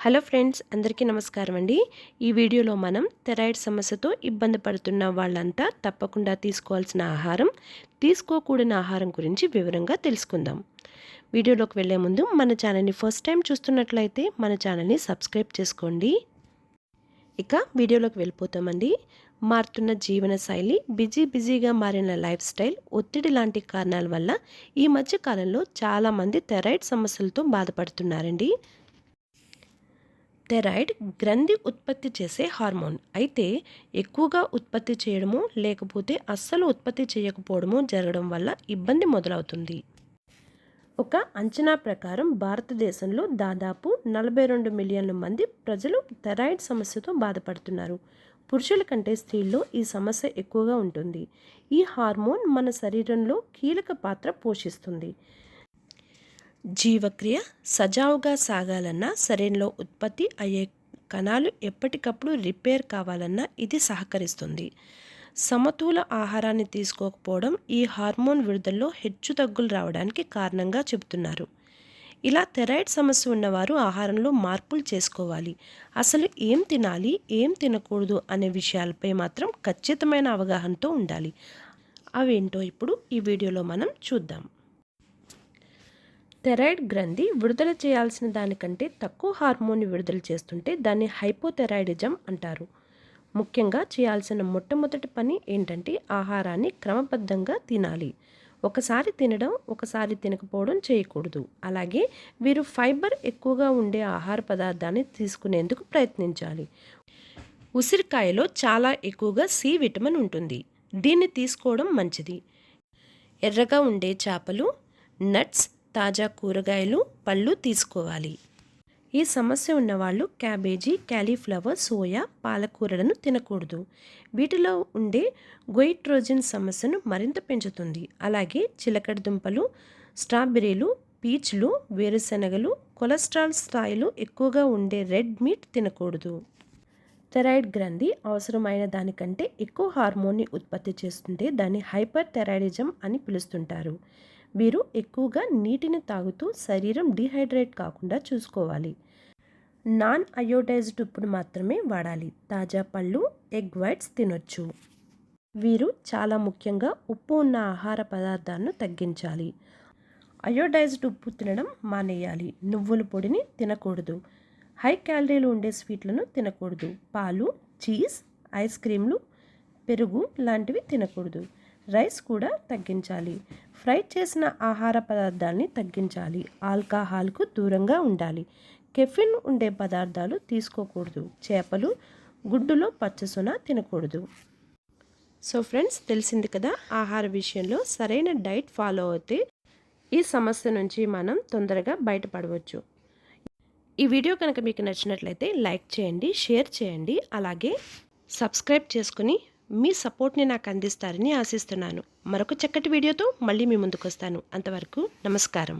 Hello friends, అందరికీ నమస్కారం అండి. ఈ వీడియోలో మనం థైరాయిడ్ సమస్యతో ఇబ్బంది పడుతున్న వాళ్ళంతా తప్పకుండా తీసుకోవాల్సిన ఆహారం, తీసుకోకూడని ఆహారం గురించి వివరంగా తెలుసుకుందాం. వీడియోలోకి వెళ్ళే ముందు మన ఛానల్ని ఫస్ట్ టైం చూస్తున్నట్లయితే మన ఛానల్ని సబ్స్క్రైబ్ చేసుకోండి. ఇక వీడియోలోకి వెళ్ళిపోతామండి. మారుతున్న జీవనశైలి, బిజీగా మారిన లైఫ్ స్టైల్, ఒత్తిడి లాంటి కారణాల వల్ల ఈ మధ్య కాలంలో చాలామంది థైరాయిడ్ సమస్యలతో బాధపడుతున్నారండి. థైరాయిడ్ గ్రంథి ఉత్పత్తి చేసే హార్మోన్. అయితే ఎక్కువగా ఉత్పత్తి చేయడమో లేకపోతే అస్సలు ఉత్పత్తి చేయకపోవడమో జరగడం వల్ల ఇబ్బంది మొదలవుతుంది. ఒక అంచనా ప్రకారం భారతదేశంలో దాదాపు 42 మిలియన్ల మంది ప్రజలు థైరాయిడ్ సమస్యతో బాధపడుతున్నారు. పురుషుల కంటే స్త్రీల్లో ఈ సమస్య ఎక్కువగా ఉంటుంది. ఈ హార్మోన్ మన శరీరంలో కీలక పాత్ర పోషిస్తుంది. జీవక్రియ సజావుగా సాగాలన్నా, శరీరంలో ఉత్పత్తి అయ్యే కణాలు ఎప్పటికప్పుడు రిపేర్ కావాలన్నా ఇది సహకరిస్తుంది. సమతుల ఆహారాన్ని తీసుకోకపోవడం ఈ హార్మోన్ విడుదలలో హెచ్చుతగ్గులు రావడానికి కారణంగా చెబుతున్నారు. ఇలా థైరాయిడ్ సమస్య ఉన్నవారు ఆహారంలో మార్పులు చేసుకోవాలి. అసలు ఏం తినాలి, ఏం తినకూడదు అనే విషయాలపై మాత్రం ఖచ్చితమైన అవగాహనతో ఉండాలి. అవేంటో ఇప్పుడు ఈ వీడియోలో మనం చూద్దాం. థైరాయిడ్ గ్రంథి విడుదల చేయాల్సిన దానికంటే తక్కువ హార్మోన్ని విడుదల చేస్తుంటే దాన్ని హైపోథైరాయిడిజం అంటారు. ముఖ్యంగా చేయాల్సిన మొట్టమొదటి పని ఏంటంటే ఆహారాన్ని క్రమబద్ధంగా తినాలి. ఒకసారి తినడం, ఒకసారి తినకపోవడం చేయకూడదు. అలాగే వీరు ఫైబర్ ఎక్కువగా ఉండే ఆహార పదార్థాన్ని తీసుకునేందుకు ప్రయత్నించాలి. ఉసిరికాయలో చాలా ఎక్కువగా సి విటమిన్ ఉంటుంది. దీన్ని తీసుకోవడం మంచిది. ఎర్రగా ఉండే చేపలు, నట్స్, తాజా కూరగాయలు, పళ్ళు తీసుకోవాలి. ఈ సమస్య ఉన్నవాళ్ళు క్యాబేజీ, క్యాలీఫ్లవర్, సోయా, పాలకూరలను తినకూడదు. వీటిలో ఉండే గొయిట్రోజిన్ సమస్యను మరింత పెంచుతుంది. అలాగే చిలకడ దుంపలు, స్ట్రాబెర్రీలు, పీచ్లు, వేరుశనగలు, కొలెస్ట్రాల్ స్థాయిలు ఎక్కువగా ఉండే రెడ్ మీట్ తినకూడదు. థైరాయిడ్ గ్రంథి అవసరమైన దానికంటే ఎక్కువ హార్మోన్ని ఉత్పత్తి చేస్తుంటే దాన్ని హైపర్ థైరాయిడిజం అని పిలుస్తుంటారు. వీరు ఎక్కువగా నీటిని తాగుతూ శరీరం డీహైడ్రేట్ కాకుండా చూసుకోవాలి. నాన్ అయోడైజ్డ్ ఉప్పును మాత్రమే వాడాలి. తాజా పళ్ళు, ఎగ్ వైట్స్ తినొచ్చు. వీరు చాలా ముఖ్యంగా ఉప్పు ఉన్న ఆహార పదార్థాలను తగ్గించాలి. అయోడైజ్డ్ ఉప్పు తినడం మానేయాలి. నువ్వుల పొడిని తినకూడదు. హై క్యాలరీలు ఉండే స్వీట్లను తినకూడదు. పాలు, చీజ్, ఐస్ క్రీమ్లు, పెరుగు లాంటివి తినకూడదు. రైస్ కూడా తగ్గించాలి. ఫ్రై చేసిన ఆహార పదార్థాలని తగ్గించాలి. ఆల్కహాల్కు దూరంగా ఉండాలి. కెఫిన్ ఉండే పదార్థాలు తీసుకోకూడదు. చేపలు, గుడ్డులో పచ్చసొన తినకూడదు. సో ఫ్రెండ్స్, తెలిసింది కదా, ఆహార విషయంలో సరైన డైట్ ఫాలో అయితే ఈ సమస్య నుంచి మనం తొందరగా బయటపడవచ్చు. ఈ వీడియో కనుక మీకు నచ్చినట్లయితే లైక్ చేయండి, షేర్ చేయండి, అలాగే సబ్స్క్రైబ్ చేసుకుని మీ సపోర్ట్ని నాకు అందిస్తారని ఆశిస్తున్నాను. మరొక చక్కటి వీడియోతో మళ్ళీ మీ ముందుకు వస్తాను. అంతవరకు నమస్కారం.